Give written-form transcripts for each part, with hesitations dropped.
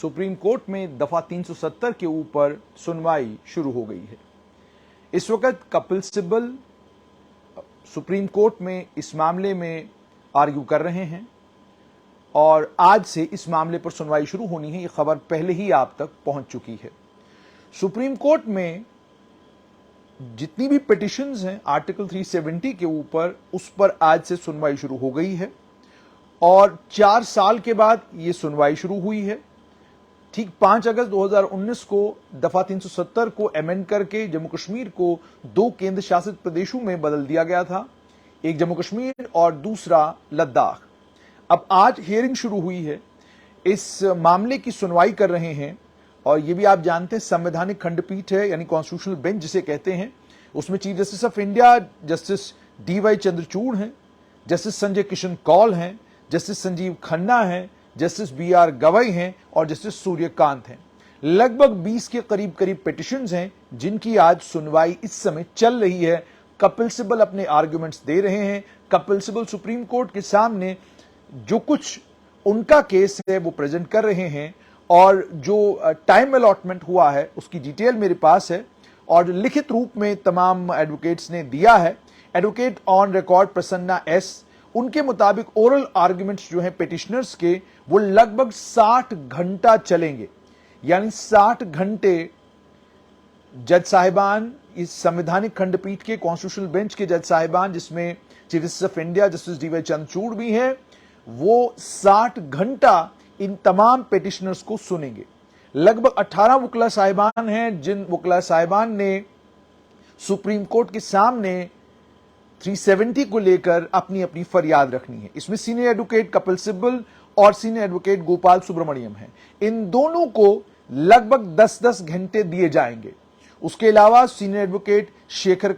Supreme court में दफा 370 के ऊपर सुनवाई शुरू हो गई है। इस वक्त कपिल सिब्बल सुप्रीम कोर्ट में इस मामले में आर्ग्यू कर रहे हैं और आज से इस मामले पर सुनवाई शुरू होनी है। यह खबर पहले ही आप तक पहुंच चुकी है। सुप्रीम कोर्ट में जितनी भी पिटिशंस हैं आर्टिकल 370 के ऊपर, उस पर आज से सुनवाई शुरू हो गई है और 4 साल के बाद यह सुनवाई शुरू हुई है। ठीक 5 अगस्त 2019 को दफा 370 को अमेंड करके जम्मू कश्मीर को 2 केंद्र शासित प्रदेशों में बदल दिया गया था, एक जम्मू कश्मीर और दूसरा लद्दाख। अब आज हियरिंग शुरू हुई है, इस मामले की सुनवाई कर रहे हैं और यह भी आप जानते हैं संवैधानिक खंडपीठ है, यानी कॉन्स्टिट्यूशनल बेंच जिसे कहते हैं। उसमें chief justice of India justice DY Chandrachud हैं, जस्टिस संजय किशन कौल हैं, जस्टिस संजीव खन्ना हैं, जस्टिस BR गवई हैं और जस्टिस सूर्यकांत हैं। लगभग 20 के करीब पिटिशंस हैं जिनकी आज सुनवाई इस समय चल रही है। कपिल सिब्बल अपने आर्गुमेंट्स दे रहे हैं। कपिल सिब्बल सुप्रीम कोर्ट के सामने जो कुछ उनका केस है वो प्रेजेंट कर रहे हैं और जो टाइम अलॉटमेंट हुआ है उसकी डिटेल मेरे पास है और लिखित रूप में तमाम एडवोकेट्स ने दिया है। Advocate on record Prasanna S, उनके मुताबिक ओरल आर्गुमेंट्स जो हैं पिटिशनर्स के वो लगभग 60 घंटा चलेंगे, यानी 60 घंटे जज साहिबान, इस संवैधानिक खंडपीठ के कॉन्स्टिट्यूशनल बेंच के जज साहिबान जिसमें chief justice of India justice DY Chandrachud भी हैं, वो 60 घंटा इन तमाम पिटिशनर्स को सुनेंगे। लगभग 18 वकला साहिबान हैं जिन वकला साहिबान ने सुप्रीम कोर्ट के सामने 370 को लेकर अपनी अपनी फरियाद रखनी है। इसमें सीनियर एडवोकेट कपिल सिब्बल और सीनियर एडवोकेट गोपाल सुब्रमण्यम हैं। इन दोनों को लगभग 10-10 घंटे दिए जाएंगे। उसके अलावा सीनियर एडवोकेट शेखर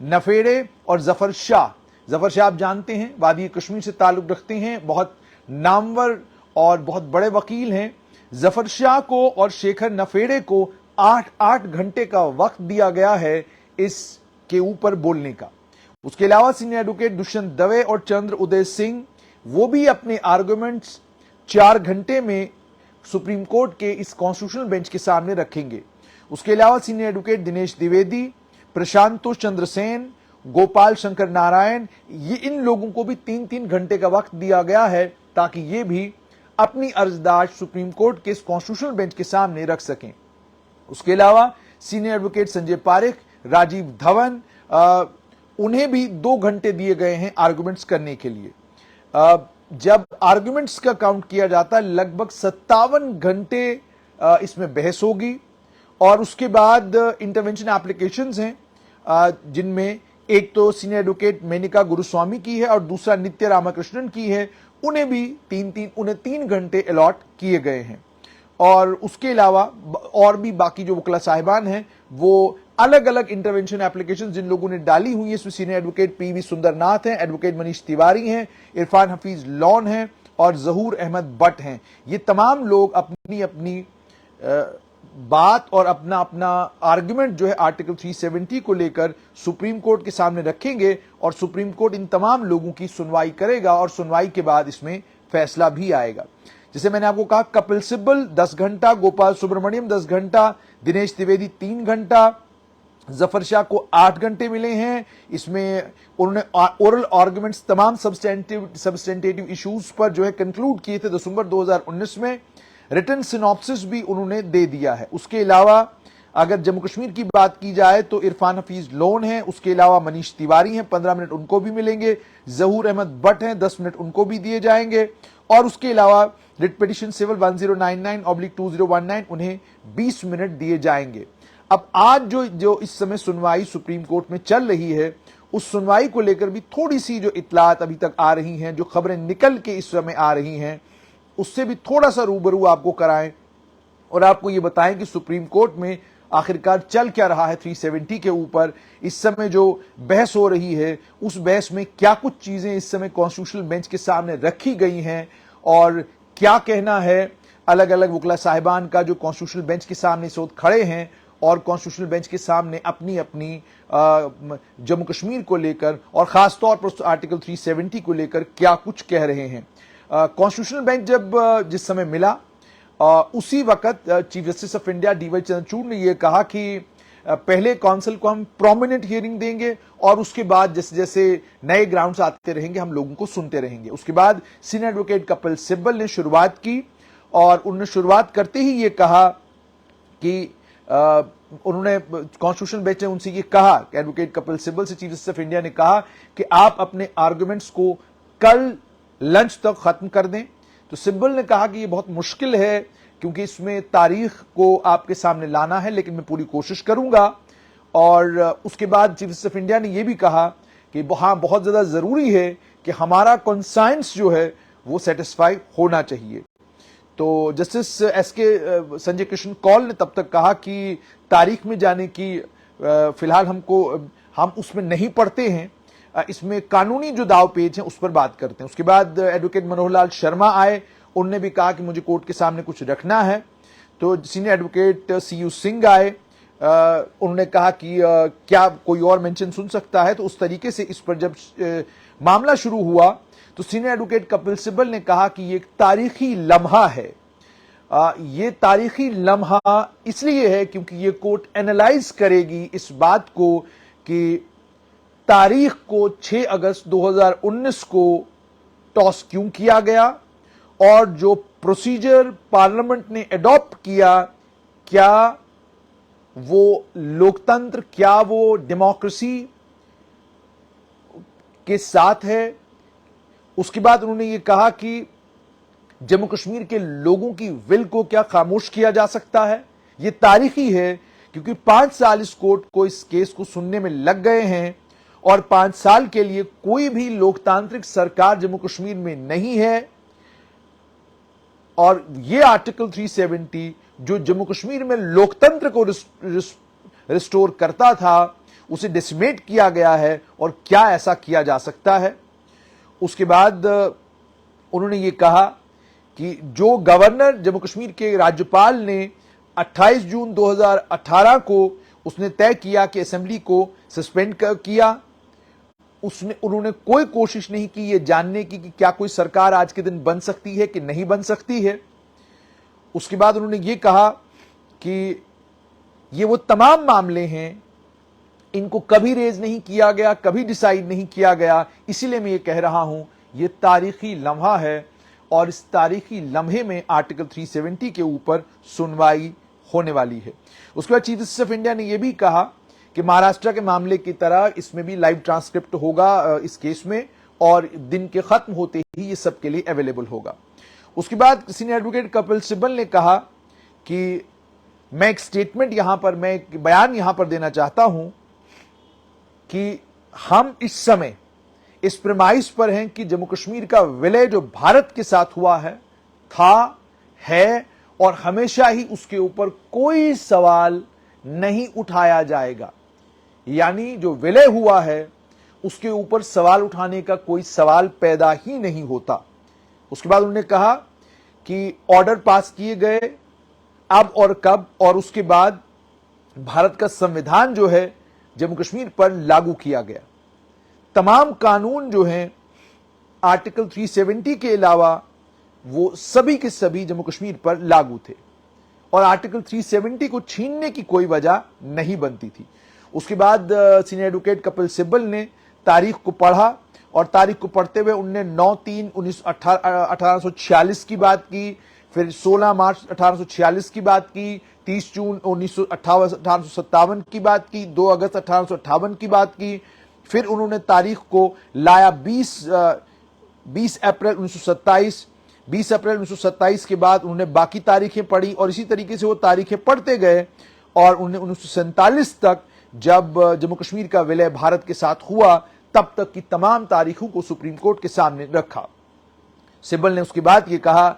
नफेड़े और जफर शाह आप जानते हैं वादी कश्मीर से ताल्लुक रखते हैं, बहुत नामवर और बहुत बड़े वकील हैं। जफर शाह को और शेखर नफेड़े को 8-8 घंटे का वक्त दिया गया है इसके ऊपर बोलने का। उसके अलावा सीनियर एडवोकेट दुष्यंत दवे और चंद्र उदय सिंह, वो भी अपने आर्गुमेंट्स 4 घंटे में सुप्रीम कोर्ट के इस कॉन्स्टिट्यूशनल बेंच के सामने रखेंगे। उसके अलावा सीनियर एडवोकेट दिनेश द्विवेदी, प्रशांतोष चंद्र सेन, गोपाल शंकर नारायण, ये इन लोगों को भी 3-3 घंटे का वक्त दिया गया है ताकि ये भी अपनी अर्जदाश्त सुप्रीम कोर्ट के इस कॉन्स्टिट्यूशनल बेंच के सामने रख सकें। उसके अलावा सीनियर एडवोकेट संजय पारेख, राजीव धवन, उन्हें भी 2 घंटे दिए गए हैं आर्गुमेंट्स करने के लिए। जब आर्गुमेंट्स का काउंट किया जाता है लगभग 57 घंटे इसमें बहस होगी और उसके बाद इंटरवेंशन एप्लीकेशंस हैं जिनमें एक तो सीनियर एडवोकेट मेनिका गुरुस्वामी की है और दूसरा नित्य रामाकृष्णन की है। उन्हें भी 3 घंटे अलॉट किए गए हैं और उसके अलावा और भी बाकी जो वकला साहिबान हैं वो अलग अलग इंटरवेंशन एप्लीकेशन जिन लोगों ने डाली हुई है, इसमें सीनियर एडवोकेट PV सुंदरनाथ हैं, एडवोकेट मनीष तिवारी हैं, इरफान हफीज लॉन हैं और जहूर अहमद बट हैं। ये तमाम लोग अपनी अपनी बात और अपना अपना आर्गुमेंट जो है आर्टिकल 370 को लेकर सुप्रीम कोर्ट के सामने रखेंगे और सुप्रीम कोर्ट इन तमाम लोगों की सुनवाई करेगा और सुनवाई के बाद इसमें फैसला भी आएगा। जैसे मैंने आपको कहा, कपिल सिब्बल 10 घंटा, गोपाल सुब्रमण्यम 10 घंटा, दिनेश द्विवेदी 3 घंटा, जफर शाह को 8 घंटे मिले हैं। इसमें उन्होंने ओरल आर्गुमेंट्स तमाम सब्सटेंटिव इश्यूज पर जो है कंक्लूड किए थे दिसंबर 2019 में। रिटन सिनॉप्सिस भी उन्होंने दे दिया है। उसके अलावा अगर जम्मू कश्मीर की बात की जाए तो इरफान हफीज लोन है, उसके अलावा मनीष तिवारी हैं, 15 मिनट उनको भी मिलेंगे, जहूर अहमद बट हैं, 10 मिनट उनको भी दिए जाएंगे और उसके अलावा रिट पिटिशन सिविल 1099/2019 उन्हें 20 मिनट दिए जाएंगे। अब आज जो इस समय सुनवाई सुप्रीम कोर्ट में चल रही है, उस सुनवाई को लेकर भी थोड़ी सी जो इत्तलात अभी तक आ रही हैं, जो खबरें निकल के इस समय आ रही हैं, उससे भी थोड़ा सा रूबरू आपको कराएं और आपको ये बताएं कि सुप्रीम कोर्ट में आखिरकार चल क्या रहा है 370 के ऊपर। इस समय जो बहस हो रही है उस बहस में क्या कुछ चीजें इस समय कॉन्स्टिट्यूशनल बेंच के सामने रखी गई हैं और क्या कहना है अलग अलग वकला साहिबान का जो कॉन्स्टिट्यूशनल बेंच के सामने इस वक्त खड़े हैं और कॉन्स्टिट्यूशनल बेंच के सामने अपनी अपनी जम्मू कश्मीर को लेकर और खासतौर पर आर्टिकल 370 को लेकर क्या कुछ कह रहे हैं। कॉन्स्टिट्यूशनल बेंच जब जिस समय मिला उसी वक्त chief justice of India D Y Chandrachud ने यह कहा कि पहले काउंसिल को हम प्रोमिनेंट हियरिंग देंगे और उसके बाद जैसे जैसे नए ग्राउंड्स आते रहेंगे हम लोगों को सुनते रहेंगे। उसके बाद सीनियर एडवोकेट कपिल सिब्बल ने शुरुआत की और उन्होंने शुरुआत करते ही ये कहा कि उन्होंने कॉन्स्टिट्यूशनल बेंच ने उनसे ये कहा, एडवोकेट कपिल सिब्बल से चीफ जस्टिस ऑफ इंडिया ने कहा कि आप अपने आर्गुमेंट्स को कल लंच तक खत्म कर दें। तो सिब्बल ने कहा कि ये बहुत मुश्किल है क्योंकि इसमें तारीख को आपके सामने लाना है, लेकिन मैं पूरी कोशिश करूंगा। और उसके बाद चीफ जस्टिस ऑफ इंडिया ने यह भी कहा कि हाँ, बहुत ज्यादा जरूरी है कि हमारा कंसाइंस जो है वो सेटिस्फाई होना चाहिए। तो जस्टिस एसके संजय कृष्ण कौल ने तब तक कहा कि तारीख में जाने की फिलहाल हम उसमें नहीं पढ़ते हैं, इसमें कानूनी जो दाव पेच है उस पर बात करते हैं। उसके बाद एडवोकेट मनोहर लाल शर्मा आए, उन्होंने भी कहा कि मुझे कोर्ट के सामने कुछ रखना है। तो सीनियर एडवोकेट सीयू सिंह आए, उन्होंने कहा कि क्या कोई और मेंशन सुन सकता है। तो उस तरीके से इस पर जब मामला शुरू हुआ तो सीनियर एडवोकेट कपिल सिब्बल ने कहा कि ये एक तारीखी लम्हा है। ये तारीखी लम्हा इसलिए है क्योंकि ये कोर्ट एनालाइज करेगी इस बात को कि तारीख को 6 अगस्त 2019 को टॉस क्यों किया गया और जो प्रोसीजर पार्लियामेंट ने एडॉप्ट किया, क्या वो लोकतंत्र, क्या वो डेमोक्रेसी के साथ है। उसके बाद उन्होंने ये कहा कि जम्मू कश्मीर के लोगों की विल को क्या खामोश किया जा सकता है। ये तारीखी है क्योंकि 5 साल इस कोर्ट को इस केस को सुनने में लग गए हैं और 5 साल के लिए कोई भी लोकतांत्रिक सरकार जम्मू कश्मीर में नहीं है। और ये आर्टिकल 370 जो जम्मू कश्मीर में लोकतंत्र को रिस्टोर करता था, उसे डिसमेट किया गया है और क्या ऐसा किया जा सकता है। उसके बाद उन्होंने ये कहा कि जो गवर्नर जम्मू कश्मीर के राज्यपाल ने 28 जून 2018 को उसने तय किया कि असेंबली को सस्पेंड किया, उन्होंने कोई कोशिश नहीं की ये जानने की कि क्या कोई सरकार आज के दिन बन सकती है कि नहीं बन सकती है। उसके बाद उन्होंने ये कहा कि ये वो तमाम मामले हैं, इनको कभी रेज नहीं किया गया, कभी डिसाइड नहीं किया गया, इसीलिए मैं ये कह रहा हूं ये तारीखी लम्हा है और इस तारीखी लम्हे में आर्टिकल 370 के ऊपर सुनवाई होने वाली है। उसके बाद चीफ जस्टिस ऑफ इंडिया ने यह भी कहा कि महाराष्ट्र के मामले की तरह इसमें भी लाइव ट्रांसक्रिप्ट होगा इस केस में और दिन के खत्म होते ही ये सबके लिए अवेलेबल होगा। उसके बाद सीनियर एडवोकेट कपिल सिब्बल ने कहा कि मैं एक स्टेटमेंट यहां पर, मैं एक बयान यहां पर देना चाहता हूं कि हम इस समय इस प्रेमाइस पर हैं कि जम्मू कश्मीर का विलय जो भारत के साथ हुआ है, था, है और हमेशा ही उसके ऊपर कोई सवाल नहीं उठाया जाएगा। यानी जो विलय हुआ है उसके ऊपर सवाल उठाने का कोई सवाल पैदा ही नहीं होता। उसके बाद उन्होंने कहा कि ऑर्डर पास किए गए अब और कब, और उसके बाद भारत का संविधान जो है जम्मू कश्मीर पर लागू किया गया। तमाम कानून जो हैं आर्टिकल 370 के अलावा वो सभी के सभी जम्मू कश्मीर पर लागू थे और आर्टिकल 370 को छीनने की कोई वजह नहीं बनती थी। उसके बाद सीनियर एडवोकेट कपिल सिब्बल ने तारीख को पढ़ा और तारीख को पढ़ते हुए उन्होंने 9/3/1846 की बात की, फिर 16 मार्च 1846 की बात की, 30 जून 1857 की बात की, 2 अगस्त 1858 की बात की, फिर उन्होंने तारीख को लाया 20 अप्रैल 1927। 20 अप्रैल 1927 के बाद उन्होंने बाकी तारीखें पढ़ी और इसी तरीके से वो तारीखें पढ़ते गए और उन्हें 1947 तक जब जम्मू कश्मीर का विलय भारत के साथ हुआ तब तक की तमाम तारीखों को सुप्रीम कोर्ट के सामने रखा। सिब्बल ने उसके बाद ये कहा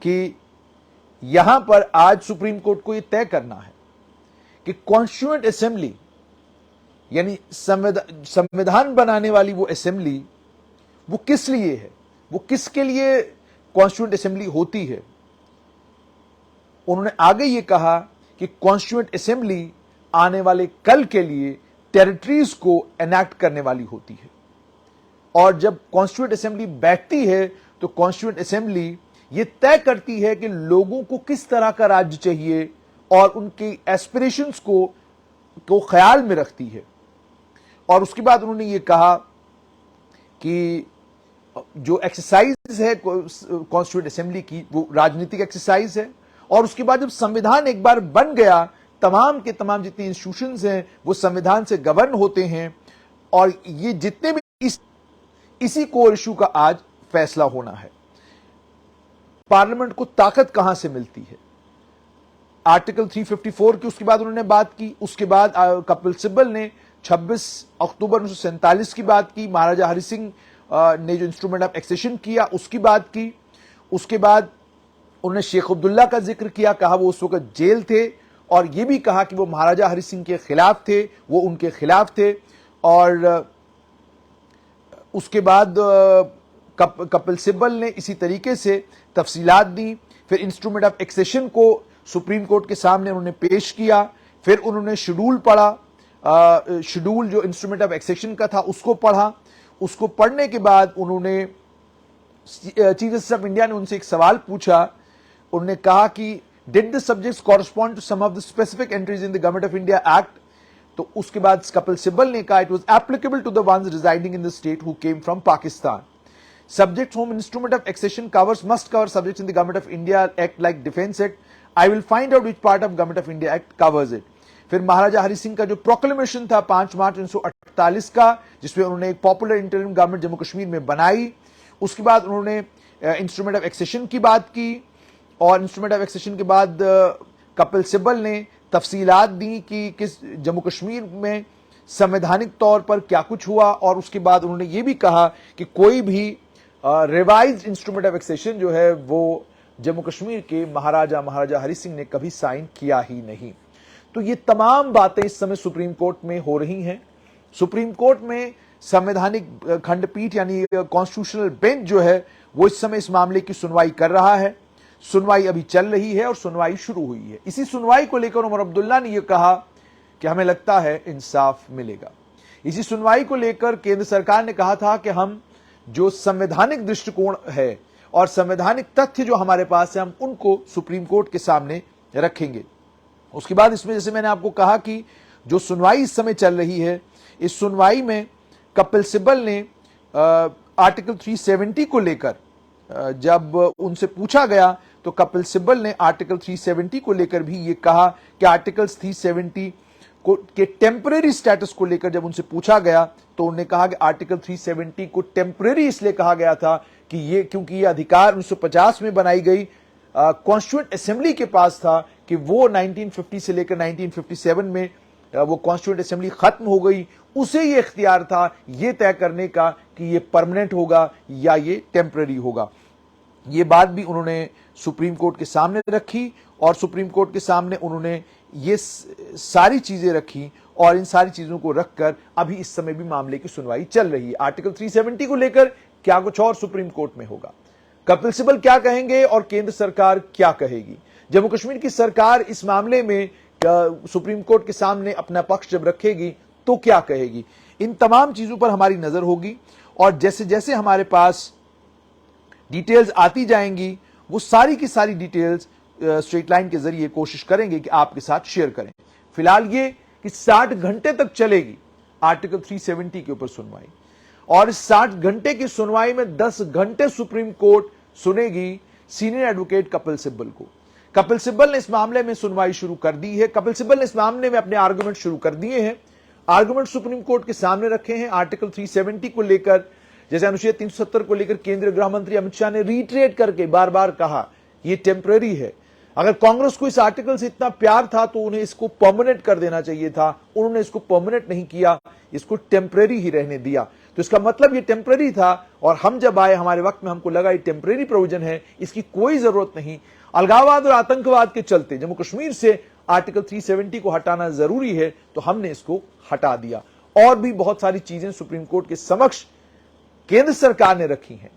कि यहां पर आज सुप्रीम कोर्ट को यह तय करना है कि कॉन्स्टिट्यूएंट असेंबली यानी संविधान बनाने वाली वो असेंबली वो किस लिए है, वो किसके लिए कॉन्स्टिट्यूएंट असेंबली होती है। उन्होंने आगे ये कहा कि कॉन्स्टिट्यूएंट असेंबली आने वाले कल के लिए टेरिटरीज को एनैक्ट करने वाली होती है और जब कॉन्स्टिट्यूएंट असेंबली बैठती है तो कॉन्स्टिट्यूएंट असेंबली ये तय करती है कि लोगों को किस तरह का राज्य चाहिए और उनके एस्पिरेशंस को ख्याल में रखती है। और उसके बाद उन्होंने ये कहा कि जो एक्सरसाइज है कॉन्स्टिट्यूएंट असेंबली की, वो राजनीतिक एक्सरसाइज है, और उसके बाद जब संविधान एक बार बन गया, तमाम के तमाम जितने इंस्टीट्यूशंस हैं वो संविधान से गवर्न होते हैं, और ये जितने भी इसी कोर इशू का आज फैसला होना है। पार्लियामेंट को ताकत कहां से मिलती है? आर्टिकल 354 की उसके बाद उन्होंने बात की। उसके बाद कपिल सिब्बल ने 26 अक्टूबर 1947 की बात की, महाराजा हरि सिंह ने जो इंस्ट्रूमेंट ऑफ एक्सेशन किया उसकी बात की। उसके बाद उन्होंने शेख अब्दुल्ला का जिक्र किया, कहा वो उस वक्त जेल थे, और यह भी कहा कि वो महाराजा हरि सिंह के खिलाफ थे, वो उनके खिलाफ थे। और उसके बाद कपिल सिब्बल ने इसी तरीके से तफसीलात दी। फिर इंस्ट्रूमेंट ऑफ एक्सेशन को सुप्रीम कोर्ट के सामने उन्होंने पेश किया। फिर उन्होंने शेड्यूल पढ़ा, शेड्यूल जो इंस्ट्रूमेंट ऑफ एक्सेशन का था उसको पढ़ा। उसको पढ़ने के बाद उन्होंने चीफ जस्टिस ऑफ इंडिया ने उनसे एक सवाल पूछा। उन्होंने कहा कि did the subjects correspond to some of the specific entries in the government of India act? तो उसके बाद कपिल सिब्बल ने कहा it was applicable to the ones residing in the state who came from Pakistan. Subjects whom instrument of accession covers must cover subjects in the Government of India Act like Defence Act. I will find out which part of Government of India Act covers it. फिर महाराजा हरि सिंह का जो proclamation था 5 मार्च 1948 का, जिसमें उन्होंने एक popular interim government Jammu Kashmir में बनाई। उसके बाद उन्होंने इंस्ट्रूमेंट ऑफ एक्सेशन की बात की, और इंस्ट्रूमेंट ऑफ एक्सेशन के बाद कपिल सिब्बल ने तफसीलात दी कि किस जम्मू कश्मीर में संवैधानिक तौर पर क्या कुछ हुआ। और उसके बाद उन्होंने ये भी कहा कि कोई भी रिवाइज इंस्ट्रूमेंट ऑफ एक्सेशन जो है वो जम्मू कश्मीर के महाराजा हरि सिंह ने कभी साइन किया ही नहीं। तो ये तमाम बातें इस समय सुप्रीम कोर्ट में हो रही हैं। सुप्रीम कोर्ट में संवैधानिक खंडपीठ यानी कॉन्स्टिट्यूशनल बेंच जो है वो इस समय इस मामले की सुनवाई कर रहा है। सुनवाई अभी चल रही है और सुनवाई शुरू हुई है। इसी सुनवाई को लेकर उमर अब्दुल्ला ने यह कहा कि हमें लगता है इंसाफ मिलेगा। इसी सुनवाई को लेकर केंद्र सरकार ने कहा था कि हम जो संवैधानिक दृष्टिकोण है और संवैधानिक तथ्य जो हमारे पास है हम उनको सुप्रीम कोर्ट के सामने रखेंगे। उसके बाद इसमें जैसे मैंने आपको कहा कि जो सुनवाई इस समय चल रही है, इस सुनवाई में कपिल सिब्बल ने आर्टिकल 370 को लेकर जब उनसे पूछा गया तो कपिल सिब्बल ने आर्टिकल 370 को लेकर भी ये कहा कि आर्टिकल्स 370 के टेम्परेरी स्टेटस को लेकर जब उनसे पूछा गया तो उन्होंने कहा कि आर्टिकल 370 को टेम्परेरी इसलिए कहा गया था कि ये क्योंकि ये अधिकार 1950 में बनाई गई कॉन्स्टिट्यूएंट असेंबली के पास था कि वो 1950 से लेकर 1957 में वो कॉन्स्टिट्यूएंट असेंबली खत्म हो गई, उसे ये इख्तियार था ये तय करने का कि ये परमानेंट होगा या ये टेम्परेरी होगा। ये बात भी उन्होंने सुप्रीम कोर्ट के सामने रखी और सुप्रीम कोर्ट के सामने उन्होंने ये सारी चीजें रखी और इन सारी चीजों को रखकर अभी इस समय भी मामले की सुनवाई चल रही है। आर्टिकल 370 को लेकर क्या कुछ और सुप्रीम कोर्ट में होगा, कपिल सिब्बल क्या कहेंगे और केंद्र सरकार क्या कहेगी, जम्मू कश्मीर की सरकार इस मामले में सुप्रीम कोर्ट के सामने अपना पक्ष जब रखेगी तो क्या कहेगी, इन तमाम चीजों पर हमारी नजर होगी। और जैसे जैसे हमारे पास डिटेल्स आती जाएंगी वो सारी की सारी डिटेल्स स्ट्रेट लाइन के जरिए कोशिश करेंगे कि आपके साथ शेयर करें। फिलहाल ये कि 60 घंटे तक चलेगी आर्टिकल 370 के ऊपर सुनवाई, और इस 60 घंटे की सुनवाई में 10 घंटे सुप्रीम कोर्ट सुनेगी सीनियर एडवोकेट कपिल सिब्बल को। कपिल सिब्बल ने इस मामले में सुनवाई शुरू कर दी है। कपिल सिब्बल ने इस मामले में अपने आर्गुमेंट शुरू कर दिए हैं, आर्गुमेंट सुप्रीम कोर्ट के सामने रखे हैं। आर्टिकल 370 को लेकर, जैसे अनुच्छेद 370 को लेकर केंद्रीय गृह मंत्री अमित शाह ने रीट्रेट करके बार बार कहा यह टेम्पररी है। अगर कांग्रेस को इस आर्टिकल से इतना प्यार था तो उन्हें इसको परमानेंट कर देना चाहिए था, उन्होंने इसको परमानेंट नहीं किया, इसको टेम्पररी ही रहने दिया। तो इसका मतलब ये टेम्पररी था और हम जब आए हमारे वक्त में हमको लगा ये टेम्पररी प्रोविजन है, इसकी कोई जरूरत नहीं। अलगाववाद और आतंकवाद के चलते जम्मू कश्मीर से आर्टिकल 370 को हटाना जरूरी है तो हमने इसको हटा दिया। और भी बहुत सारी चीजें सुप्रीम कोर्ट के समक्ष केंद्र सरकार ने रखी हैं।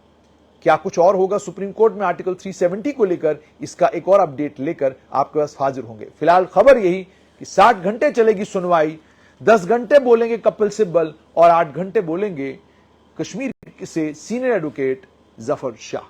क्या कुछ और होगा सुप्रीम कोर्ट में आर्टिकल 370 को लेकर, इसका एक और अपडेट लेकर आपके पास हाजिर होंगे। फिलहाल खबर यही कि 60 घंटे चलेगी सुनवाई, 10 घंटे बोलेंगे कपिल सिब्बल और 8 घंटे बोलेंगे कश्मीर से सीनियर एडवोकेट जफर शाह।